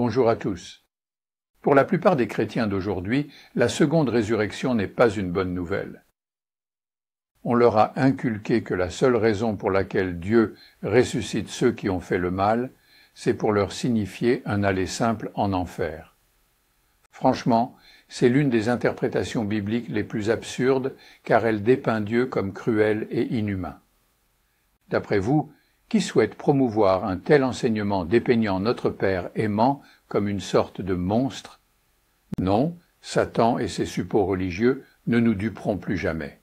Bonjour à tous. Pour la plupart des chrétiens d'aujourd'hui, la seconde résurrection n'est pas une bonne nouvelle. On leur a inculqué que la seule raison pour laquelle Dieu ressuscite ceux qui ont fait le mal, c'est pour leur signifier un aller simple en enfer. Franchement, c'est l'une des interprétations bibliques les plus absurdes, car elle dépeint Dieu comme cruel et inhumain. D'après vous, qui souhaite promouvoir un tel enseignement dépeignant notre Père aimant comme une sorte de monstre? Non, Satan et ses suppôts religieux ne nous duperont plus jamais.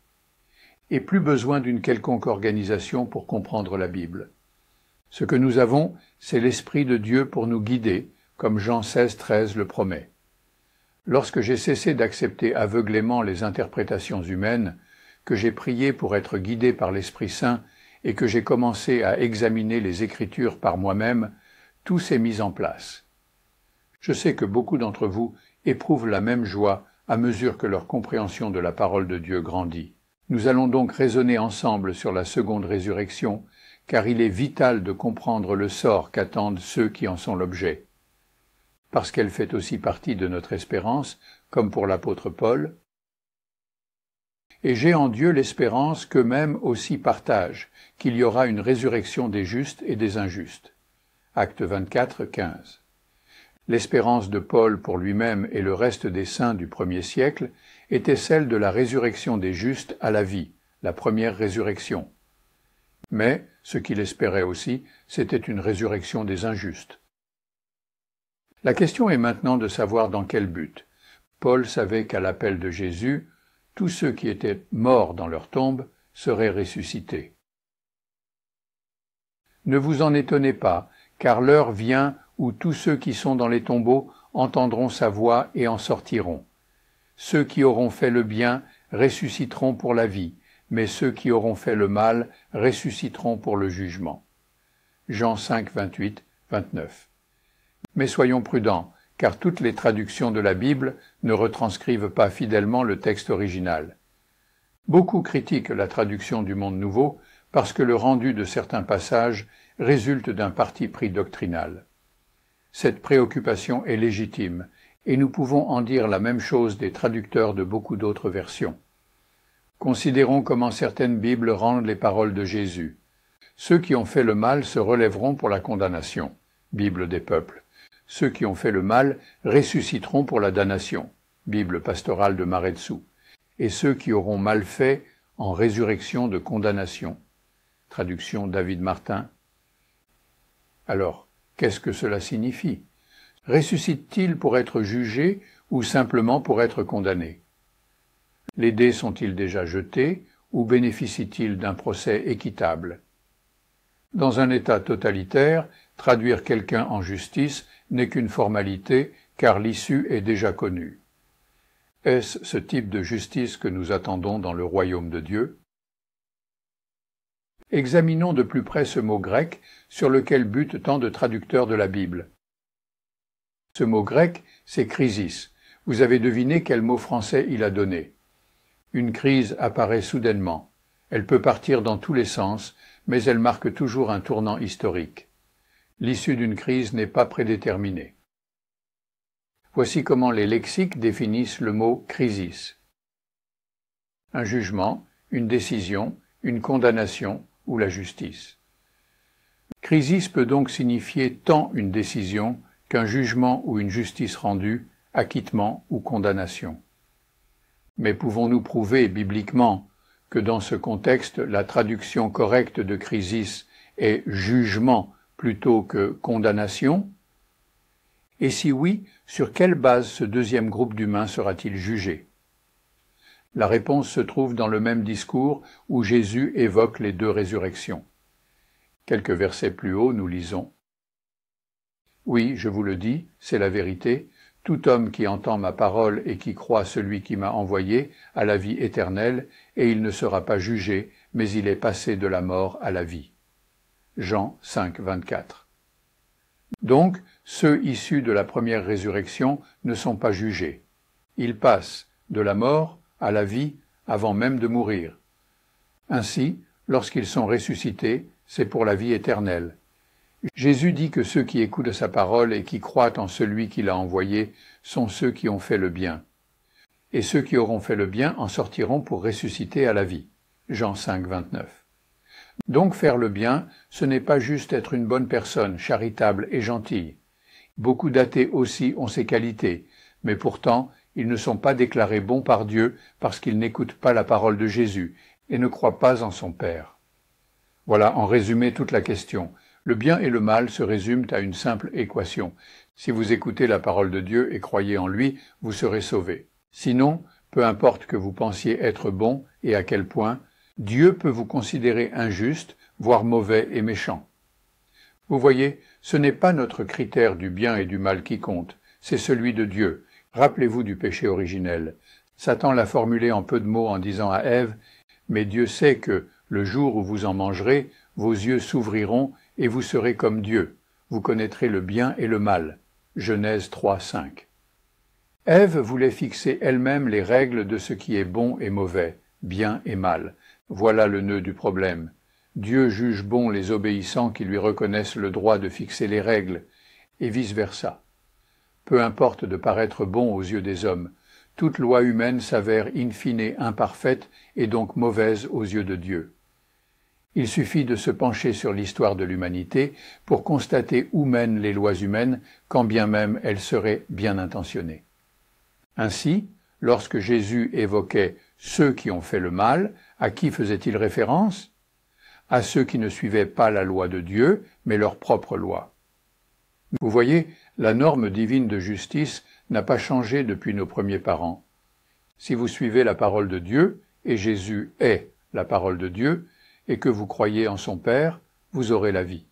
Et plus besoin d'une quelconque organisation pour comprendre la Bible. Ce que nous avons, c'est l'Esprit de Dieu pour nous guider, comme Jean 16,13 le promet. Lorsque j'ai cessé d'accepter aveuglément les interprétations humaines, que j'ai prié pour être guidé par l'Esprit Saint et que j'ai commencé à examiner les Écritures par moi-même, tout s'est mis en place. Je sais que beaucoup d'entre vous éprouvent la même joie à mesure que leur compréhension de la parole de Dieu grandit. Nous allons donc raisonner ensemble sur la seconde résurrection, car il est vital de comprendre le sort qu'attendent ceux qui en sont l'objet. Parce qu'elle fait aussi partie de notre espérance, comme pour l'apôtre Paul. Et j'ai en Dieu l'espérance qu'eux-mêmes aussi partagent, qu'il y aura une résurrection des justes et des injustes. Acte 24, 15. L'espérance de Paul pour lui-même et le reste des saints du premier siècle était celle de la résurrection des justes à la vie, la première résurrection. Mais, ce qu'il espérait aussi, c'était une résurrection des injustes. La question est maintenant de savoir dans quel but. Paul savait qu'à l'appel de Jésus, tous ceux qui étaient morts dans leur tombe seraient ressuscités. Ne vous en étonnez pas, car l'heure vient où tous ceux qui sont dans les tombeaux entendront sa voix et en sortiront. Ceux qui auront fait le bien ressusciteront pour la vie, mais ceux qui auront fait le mal ressusciteront pour le jugement. Jean 5, 28, 29. Mais soyons prudents, car toutes les traductions de la Bible ne retranscrivent pas fidèlement le texte original. Beaucoup critiquent la traduction du Monde Nouveau parce que le rendu de certains passages résulte d'un parti pris doctrinal. Cette préoccupation est légitime, et nous pouvons en dire la même chose des traducteurs de beaucoup d'autres versions. Considérons comment certaines Bibles rendent les paroles de Jésus. Ceux qui ont fait le mal se relèveront pour la condamnation. Bible des peuples. Ceux qui ont fait le mal ressusciteront pour la damnation. Bible pastorale de Maretsu. Et ceux qui auront mal fait en résurrection de condamnation. Traduction David Martin. Alors, qu'est-ce que cela signifie? Ressuscite-t-il pour être jugé ou simplement pour être condamné? Les dés sont-ils déjà jetés ou bénéficient-ils d'un procès équitable? Dans un État totalitaire, traduire quelqu'un en justice n'est qu'une formalité, car l'issue est déjà connue. Est-ce ce type de justice que nous attendons dans le royaume de Dieu? Examinons de plus près ce mot grec sur lequel butent tant de traducteurs de la Bible. Ce mot grec, c'est crisis. Vous avez deviné quel mot français il a donné. Une crise apparaît soudainement. Elle peut partir dans tous les sens, mais elle marque toujours un tournant historique. L'issue d'une crise n'est pas prédéterminée. Voici comment les lexiques définissent le mot crisis. Un jugement, une décision, une condamnation ou la justice. Crisis peut donc signifier tant une décision qu'un jugement ou une justice rendue, acquittement ou condamnation. Mais pouvons-nous prouver bibliquement que dans ce contexte, la traduction correcte de crisis est jugement plutôt que condamnation? Et si oui, sur quelle base ce deuxième groupe d'humains sera-t-il jugé? La réponse se trouve dans le même discours où Jésus évoque les deux résurrections. Quelques versets plus haut, nous lisons « Oui, je vous le dis, c'est la vérité, tout homme qui entend ma parole et qui croit celui qui m'a envoyé a la vie éternelle, et il ne sera pas jugé, mais il est passé de la mort à la vie. » Jean 5, 24. Donc, ceux issus de la première résurrection ne sont pas jugés. Ils passent de la mort à la vie avant même de mourir. Ainsi, lorsqu'ils sont ressuscités, c'est pour la vie éternelle. Jésus dit que ceux qui écoutent sa parole et qui croient en celui qui l'a envoyé sont ceux qui ont fait le bien. Et ceux qui auront fait le bien en sortiront pour ressusciter à la vie. Jean 5, 29. Donc faire le bien, ce n'est pas juste être une bonne personne, charitable et gentille. Beaucoup d'athées aussi ont ces qualités, mais pourtant, ils ne sont pas déclarés bons par Dieu parce qu'ils n'écoutent pas la parole de Jésus et ne croient pas en son Père. Voilà en résumé toute la question. Le bien et le mal se résument à une simple équation. Si vous écoutez la parole de Dieu et croyez en lui, vous serez sauvés. Sinon, peu importe que vous pensiez être bon et à quel point, Dieu peut vous considérer injuste, voire mauvais et méchant. Vous voyez, ce n'est pas notre critère du bien et du mal qui compte, c'est celui de Dieu. Rappelez-vous du péché originel. Satan l'a formulé en peu de mots en disant à Ève « Mais Dieu sait que, le jour où vous en mangerez, vos yeux s'ouvriront et vous serez comme Dieu. Vous connaîtrez le bien et le mal. » Genèse 3, 5. Ève voulait fixer elle-même les règles de ce qui est bon et mauvais, bien et mal. Voilà le nœud du problème. Dieu juge bon les obéissants qui lui reconnaissent le droit de fixer les règles, et vice-versa. Peu importe de paraître bon aux yeux des hommes, toute loi humaine s'avère in fine imparfaite et donc mauvaise aux yeux de Dieu. Il suffit de se pencher sur l'histoire de l'humanité pour constater où mènent les lois humaines, quand bien même elles seraient bien intentionnées. Ainsi, lorsque Jésus évoquait ceux qui ont fait le mal, à qui faisait-il référence? À ceux qui ne suivaient pas la loi de Dieu, mais leur propre loi. Vous voyez, la norme divine de justice n'a pas changé depuis nos premiers parents. Si vous suivez la parole de Dieu, et Jésus est la parole de Dieu, et que vous croyez en son Père, vous aurez la vie.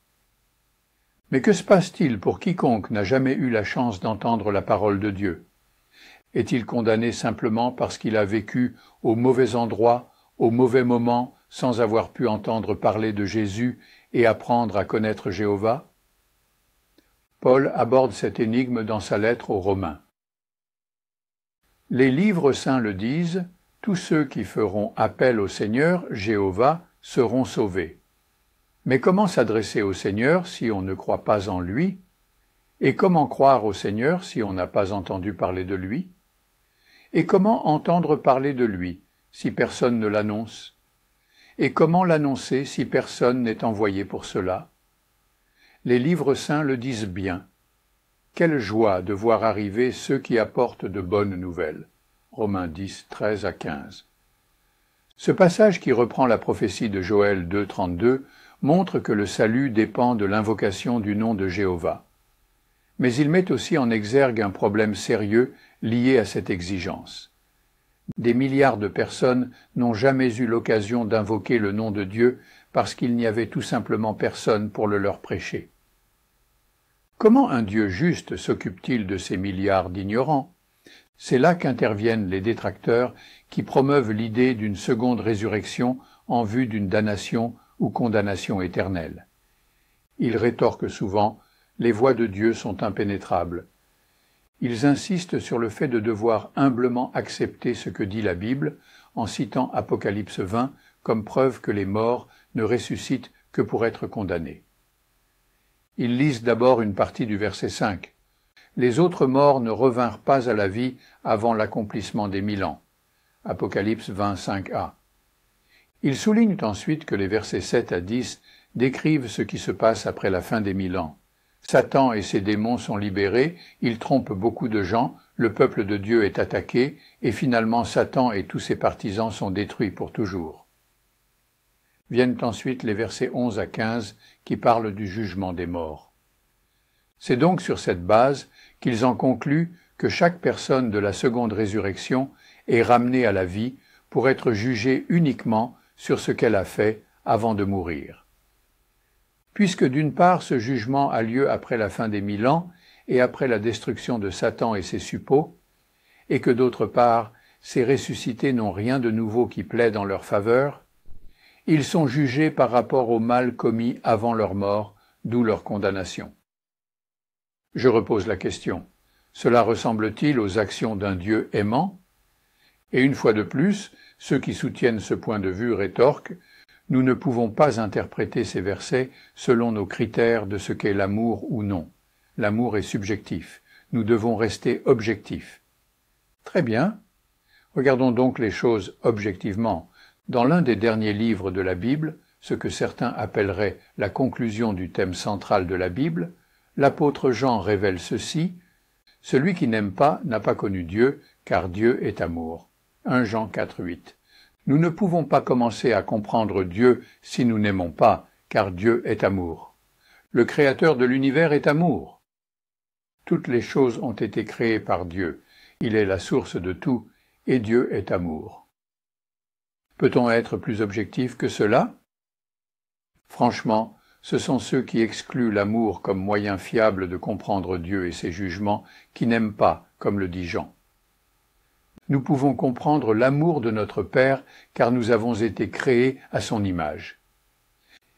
Mais que se passe-t-il pour quiconque n'a jamais eu la chance d'entendre la parole de Dieu? Est-il condamné simplement parce qu'il a vécu au mauvais endroit, au mauvais moment, sans avoir pu entendre parler de Jésus et apprendre à connaître Jéhovah? Paul aborde cette énigme dans sa lettre aux Romains. Les livres saints le disent, tous ceux qui feront appel au Seigneur, Jéhovah, seront sauvés. Mais comment s'adresser au Seigneur si on ne croit pas en lui? Et comment croire au Seigneur si on n'a pas entendu parler de lui? Et comment entendre parler de lui si personne ne l'annonce? Et comment l'annoncer si personne n'est envoyé pour cela? Les livres saints le disent bien. Quelle joie de voir arriver ceux qui apportent de bonnes nouvelles. Romains 10, 13 à 15. Ce passage qui reprend la prophétie de Joël 2, 32 montre que le salut dépend de l'invocation du nom de Jéhovah. Mais il met aussi en exergue un problème sérieux lié à cette exigence. Des milliards de personnes n'ont jamais eu l'occasion d'invoquer le nom de Dieu parce qu'il n'y avait tout simplement personne pour le leur prêcher. Comment un Dieu juste s'occupe-t-il de ces milliards d'ignorants? C'est là qu'interviennent les détracteurs qui promeuvent l'idée d'une seconde résurrection en vue d'une damnation ou condamnation éternelle. Ils rétorquent souvent « les voies de Dieu sont impénétrables ». Ils insistent sur le fait de devoir humblement accepter ce que dit la Bible en citant Apocalypse 20 comme preuve que les morts ne ressuscitent que pour être condamnés. Ils lisent d'abord une partie du verset 5. Les autres morts ne revinrent pas à la vie avant l'accomplissement des 1000 ans. Apocalypse 25a. Ils soulignent ensuite que les versets 7 à 10 décrivent ce qui se passe après la fin des 1000 ans. Satan et ses démons sont libérés, ils trompent beaucoup de gens, le peuple de Dieu est attaqué, et finalement Satan et tous ses partisans sont détruits pour toujours. Viennent ensuite les versets 11 à 15 qui parlent du jugement des morts. C'est donc sur cette base qu'ils en concluent que chaque personne de la seconde résurrection est ramenée à la vie pour être jugée uniquement sur ce qu'elle a fait avant de mourir. Puisque d'une part ce jugement a lieu après la fin des 1000 ans et après la destruction de Satan et ses suppôts, et que d'autre part ces ressuscités n'ont rien de nouveau qui plaide en leur faveur, ils sont jugés par rapport au mal commis avant leur mort, d'où leur condamnation. Je repose la question. Cela ressemble-t-il aux actions d'un Dieu aimant? Et une fois de plus, ceux qui soutiennent ce point de vue rétorquent Nous ne pouvons pas interpréter ces versets selon nos critères de ce qu'est l'amour ou non. L'amour est subjectif. Nous devons rester objectifs. Très bien. Regardons donc les choses objectivement. Dans l'un des derniers livres de la Bible, ce que certains appelleraient la conclusion du thème central de la Bible, l'apôtre Jean révèle ceci: « Celui qui n'aime pas n'a pas connu Dieu, car Dieu est amour. » 1 Jean 4,8. Nous ne pouvons pas commencer à comprendre Dieu si nous n'aimons pas, car Dieu est amour. Le Créateur de l'univers est amour. Toutes les choses ont été créées par Dieu. Il est la source de tout, et Dieu est amour. Peut-on être plus objectif que cela? Franchement, ce sont ceux qui excluent l'amour comme moyen fiable de comprendre Dieu et ses jugements qui n'aiment pas, comme le dit Jean. Nous pouvons comprendre l'amour de notre Père car nous avons été créés à son image.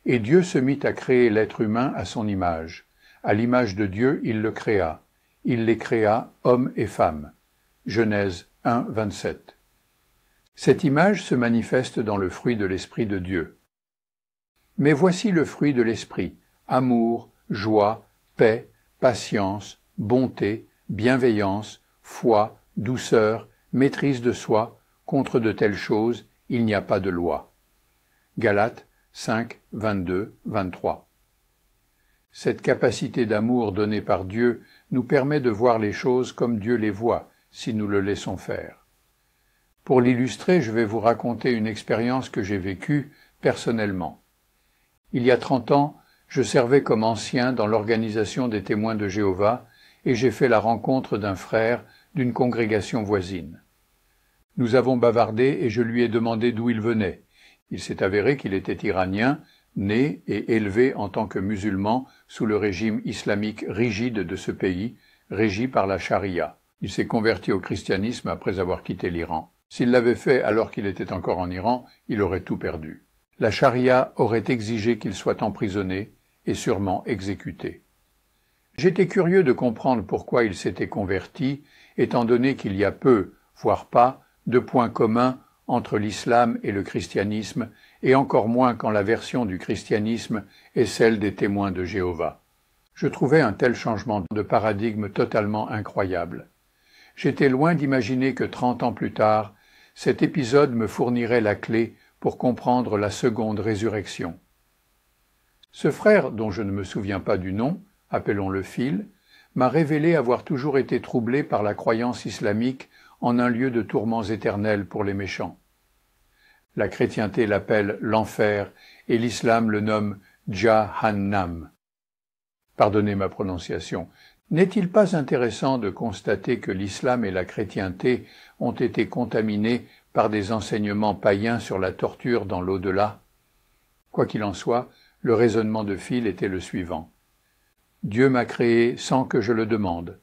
Et Dieu se mit à créer l'être humain à son image. À l'image de Dieu, il le créa. Il les créa, hommes et femmes. Genèse 1, 27. Cette image se manifeste dans le fruit de l'Esprit de Dieu. Mais voici le fruit de l'Esprit: amour, joie, paix, patience, bonté, bienveillance, foi, douceur, maîtrise de soi. Contre de telles choses, il n'y a pas de loi. Galates 5, 22, 23. Cette capacité d'amour donnée par Dieu nous permet de voir les choses comme Dieu les voit, si nous le laissons faire. Pour l'illustrer, je vais vous raconter une expérience que j'ai vécue personnellement. Il y a 30 ans, je servais comme ancien dans l'organisation des témoins de Jéhovah et j'ai fait la rencontre d'un frère d'une congrégation voisine. Nous avons bavardé et je lui ai demandé d'où il venait. Il s'est avéré qu'il était iranien, né et élevé en tant que musulman sous le régime islamique rigide de ce pays, régi par la charia. Il s'est converti au christianisme après avoir quitté l'Iran. S'il l'avait fait alors qu'il était encore en Iran, il aurait tout perdu. La charia aurait exigé qu'il soit emprisonné et sûrement exécuté. J'étais curieux de comprendre pourquoi il s'était converti, étant donné qu'il y a peu, voire pas, de points communs entre l'islam et le christianisme, et encore moins quand la version du christianisme est celle des témoins de Jéhovah. Je trouvais un tel changement de paradigme totalement incroyable. J'étais loin d'imaginer que 30 ans plus tard, cet épisode me fournirait la clé pour comprendre la seconde résurrection. Ce frère, dont je ne me souviens pas du nom, appelons-le Phil, m'a révélé avoir toujours été troublé par la croyance islamique en un lieu de tourments éternels pour les méchants. La chrétienté l'appelle l'enfer et l'islam le nomme Jahannam. Pardonnez ma prononciation. N'est-il pas intéressant de constater que l'islam et la chrétienté ont été contaminés par des enseignements païens sur la torture dans l'au-delà? Quoi qu'il en soit, le raisonnement de Phil était le suivant. Dieu m'a créé sans que je le demande.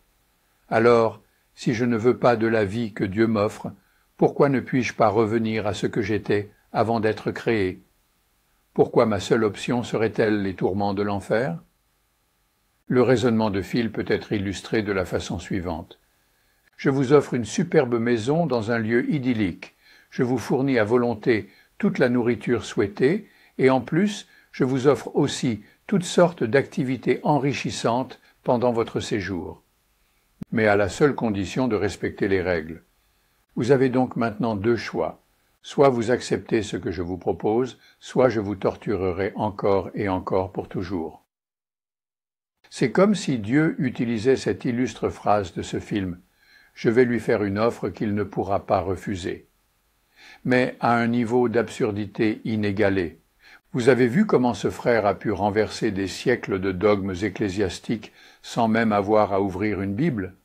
Alors, si je ne veux pas de la vie que Dieu m'offre, pourquoi ne puis-je pas revenir à ce que j'étais avant d'être créé? Pourquoi ma seule option serait-elle les tourments de l'enfer? Le raisonnement de Phil peut être illustré de la façon suivante. Je vous offre une superbe maison dans un lieu idyllique. Je vous fournis à volonté toute la nourriture souhaitée et en plus, je vous offre aussi toutes sortes d'activités enrichissantes pendant votre séjour. Mais à la seule condition de respecter les règles. Vous avez donc maintenant deux choix. Soit vous acceptez ce que je vous propose, soit je vous torturerai encore et encore pour toujours. C'est comme si Dieu utilisait cette illustre phrase de ce film. Je vais lui faire une offre qu'il ne pourra pas refuser. Mais à un niveau d'absurdité inégalé. Vous avez vu comment ce frère a pu renverser des siècles de dogmes ecclésiastiques sans même avoir à ouvrir une Bible?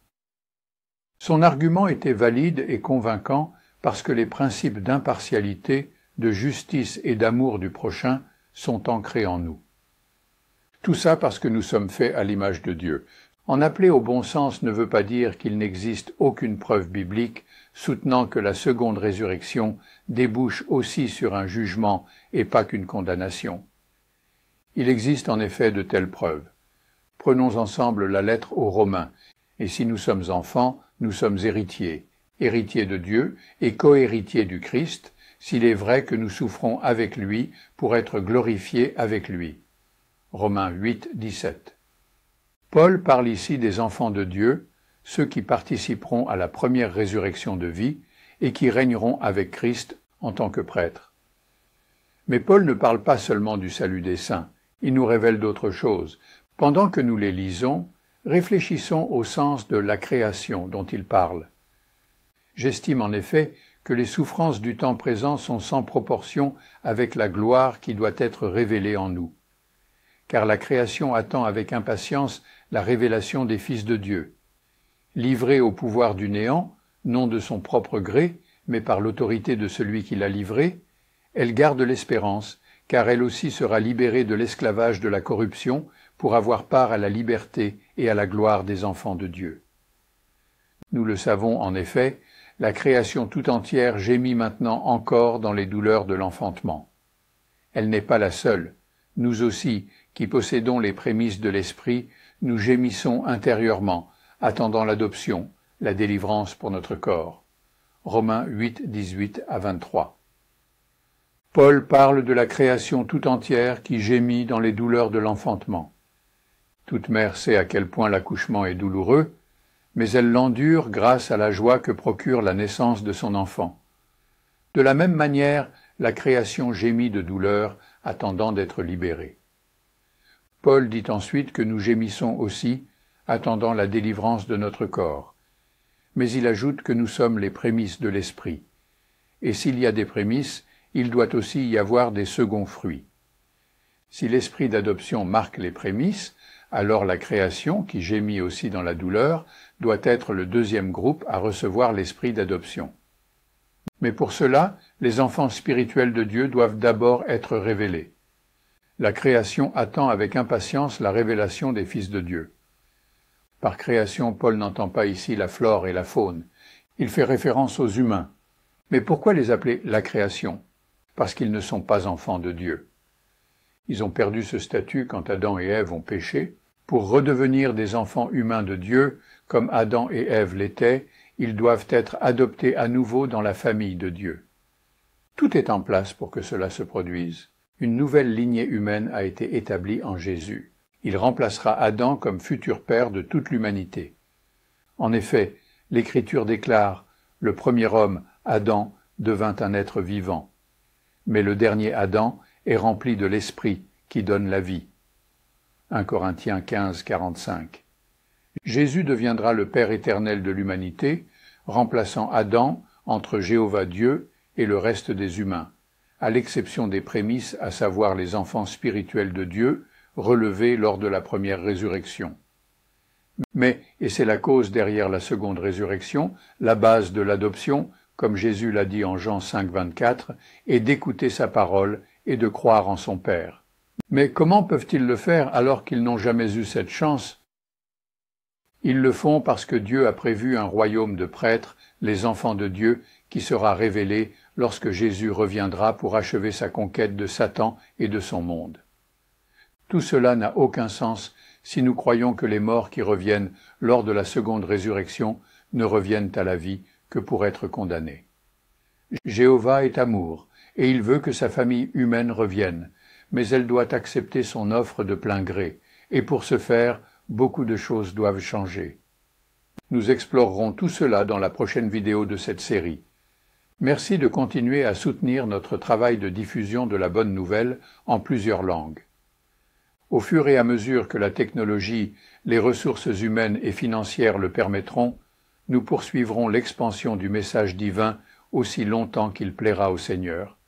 Son argument était valide et convaincant parce que les principes d'impartialité, de justice et d'amour du prochain sont ancrés en nous. Tout ça parce que nous sommes faits à l'image de Dieu. En appeler au bon sens ne veut pas dire qu'il n'existe aucune preuve biblique soutenant que la seconde résurrection débouche aussi sur un jugement et pas qu'une condamnation. Il existe en effet de telles preuves. Prenons ensemble la lettre aux Romains, et si nous sommes enfants, nous sommes héritiers, héritiers de Dieu et cohéritiers du Christ, s'il est vrai que nous souffrons avec lui pour être glorifiés avec lui. Romains 8, 17. Paul parle ici des enfants de Dieu, ceux qui participeront à la première résurrection de vie et qui régneront avec Christ en tant que prêtres. Mais Paul ne parle pas seulement du salut des saints, il nous révèle d'autres choses. Pendant que nous les lisons, réfléchissons au sens de la création dont il parle. J'estime en effet que les souffrances du temps présent sont sans proportion avec la gloire qui doit être révélée en nous. Car la création attend avec impatience la révélation des fils de Dieu. Livrée au pouvoir du néant, non de son propre gré, mais par l'autorité de celui qui l'a livrée, elle garde l'espérance, car elle aussi sera libérée de l'esclavage de la corruption pour avoir part à la liberté et à la gloire des enfants de Dieu. Nous le savons en effet, la création tout entière gémit maintenant encore dans les douleurs de l'enfantement. Elle n'est pas la seule. Nous aussi, qui possédons les prémices de l'Esprit, nous gémissons intérieurement, attendant l'adoption, la délivrance pour notre corps. Romains 8, 18 à 23. Paul parle de la création tout entière qui gémit dans les douleurs de l'enfantement. Toute mère sait à quel point l'accouchement est douloureux, mais elle l'endure grâce à la joie que procure la naissance de son enfant. De la même manière, la création gémit de douleur, attendant d'être libérée. Paul dit ensuite que nous gémissons aussi, attendant la délivrance de notre corps. Mais il ajoute que nous sommes les prémices de l'Esprit. Et s'il y a des prémices, il doit aussi y avoir des seconds fruits. Si l'esprit d'adoption marque les prémices, alors la création, qui gémit aussi dans la douleur, doit être le deuxième groupe à recevoir l'esprit d'adoption. Mais pour cela, les enfants spirituels de Dieu doivent d'abord être révélés. La création attend avec impatience la révélation des fils de Dieu. Par création, Paul n'entend pas ici la flore et la faune. Il fait référence aux humains. Mais pourquoi les appeler la création? Parce qu'ils ne sont pas enfants de Dieu. Ils ont perdu ce statut quand Adam et Ève ont péché. Pour redevenir des enfants humains de Dieu, comme Adam et Ève l'étaient, ils doivent être adoptés à nouveau dans la famille de Dieu. Tout est en place pour que cela se produise. Une nouvelle lignée humaine a été établie en Jésus. Il remplacera Adam comme futur père de toute l'humanité. En effet, l'Écriture déclare « Le premier homme, Adam, devint un être vivant. Mais le dernier Adam est rempli de l'Esprit qui donne la vie. » 1 Corinthiens 15, 45. Jésus deviendra le Père éternel de l'humanité, remplaçant Adam entre Jéhovah Dieu et le reste des humains, à l'exception des prémices, à savoir les enfants spirituels de Dieu, relevés lors de la première résurrection. Mais, et c'est la cause derrière la seconde résurrection, la base de l'adoption, comme Jésus l'a dit en Jean 5, 24, est d'écouter sa parole et de croire en son Père. Mais comment peuvent-ils le faire alors qu'ils n'ont jamais eu cette chance? Ils le font parce que Dieu a prévu un royaume de prêtres, les enfants de Dieu, qui sera révélé lorsque Jésus reviendra pour achever sa conquête de Satan et de son monde. Tout cela n'a aucun sens si nous croyons que les morts qui reviennent lors de la seconde résurrection ne reviennent à la vie que pour être condamnés. Jéhovah est amour, et il veut que sa famille humaine revienne, mais elle doit accepter son offre de plein gré, et pour ce faire, beaucoup de choses doivent changer. Nous explorerons tout cela dans la prochaine vidéo de cette série. Merci de continuer à soutenir notre travail de diffusion de la bonne nouvelle en plusieurs langues. Au fur et à mesure que la technologie, les ressources humaines et financières le permettront, nous poursuivrons l'expansion du message divin aussi longtemps qu'il plaira au Seigneur.